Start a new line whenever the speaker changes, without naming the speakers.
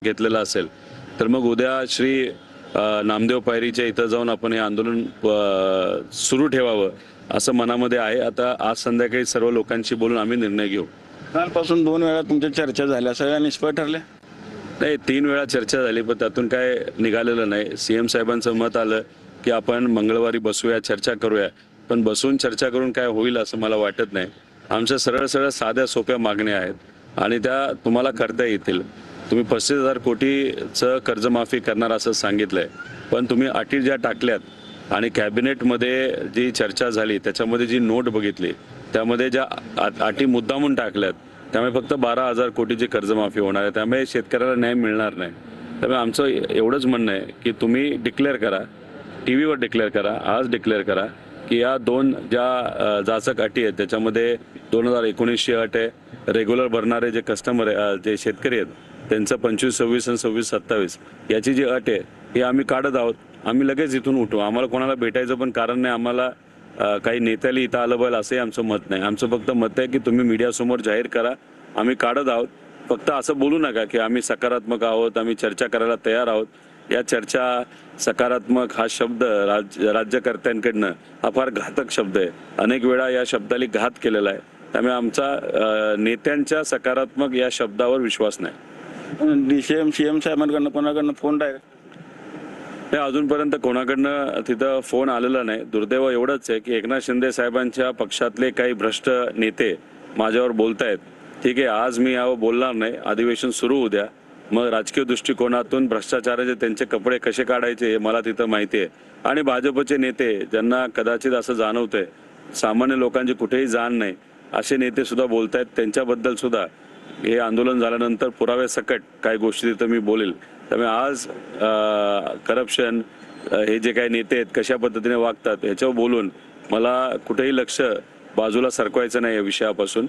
घेतलेला असेल तर मग उद्या श्री नामदेव पायरीच्या इथं जाऊन आपण हे आंदोलन सुरू ठेवावं असं मनामध्ये आहे। आता आज संध्याकाळी सर्व लोकांशी बोलून आम्ही निर्णय घेऊ।
कालपासून 2 वेळा तुमच्या चर्चा झाल्या, सगळ्या निष्फळ ठरल्या?
नाही, 3 वेळा चर्चा झाली पण त्यातून काय निघालेलं नाही। सीएम साहेबांचं मत आलं की आपण मंगळवारी बसूया, चर्चा करूया, पण बसून चर्चा करून काय होईल असं मला वाटत नाही। आमच्या सरळ सरळ साध्या सोप्या मागण्या आहेत आणि त्या तुम्हाला करता येतील। तुम्ही 35,000 कोटीचं कर्जमाफी करणार असं सांगितलंय, पण तुम्ही अटी ज्या टाकल्यात आणि कॅबिनेटमध्ये जी चर्चा झाली त्याच्यामध्ये जी नोट बघितली त्यामध्ये ज्या अटी मुद्दामून टाकल्यात त्यामुळे फक्त 12,000 कोटीची कर्जमाफी होणार आहे, त्यामुळे शेतकऱ्याला न्याय मिळणार नाही। त्यामुळे आमचं एवढंच म्हणणं आहे की तुम्ही डिक्लेअर करा, टीव्हीवर डिक्लेअर करा, आज डिक्लेअर करा की या 2 ज्या जाचक अटी आहेत त्याच्यामध्ये 2019ची अट आहे, रेग्युलर भरणारे जे कस्टमर आहे, जे शेतकरी आहेत त्यांचं 25, 26 आणि 26, 27 याची जी अट आहे ही आम्ही काढत आहोत। आम्ही लगेच इथून उठू, आम्हाला कोणाला भेटायचं पण कारण नाही, आम्हाला काही नेत्याला इथं आलं पाहिजे असंही आमचं मत नाही। आमचं फक्त मत आहे की तुम्ही मीडियासमोर जाहीर करा, आम्ही काढत आहोत। फक्त असं बोलू नका की आम्ही सकारात्मक आहोत, आम्ही चर्चा करायला तयार आहोत। या चर्चा सकारात्मक हा शब्द राज्यकर्त्यांकडनं हा फार घातक शब्द आहे, अनेक वेळा या शब्दाला घात केलेला आहे, त्यामुळे आमचा नेत्यांच्या सकारात्मक या शब्दावर विश्वास नाही।
सीएम साहेबांकडनं कोणाकडनं फोन डायरेक्ट?
नाही, अजूनपर्यंत कोणाकडनं तिथं फोन आलेला नाही। दुर्दैव एवढंच आहे की एकनाथ शिंदे साहेबांच्या पक्षातले काही भ्रष्ट नेते माझ्यावर बोलतायत। ठीक आहे, आज मी यावर बोलणार नाही, अधिवेशन सुरू होऊ द्या, मग राजकीय दृष्टिकोनातून भ्रष्टाचाराचे त्यांचे कपडे कसे काढायचे हे मला तिथं माहिती आहे। आणि भाजपचे नेते ज्यांना कदाचित असं जाणवतंय सामान्य लोकांची कुठेही जाण नाही असे नेते सुद्धा बोलतायत, त्यांच्याबद्दल सुद्धा हे आंदोलन झाल्यानंतर पुरावे सकट काही गोष्टी तिथं मी बोलेल। त्यामुळे आज करप्शन हे जे काही नेते आहेत कशा पद्धतीने वागतात ह्याच्यावर बोलून मला कुठेही लक्ष बाजूला सरकवायचं नाही या विषयापासून।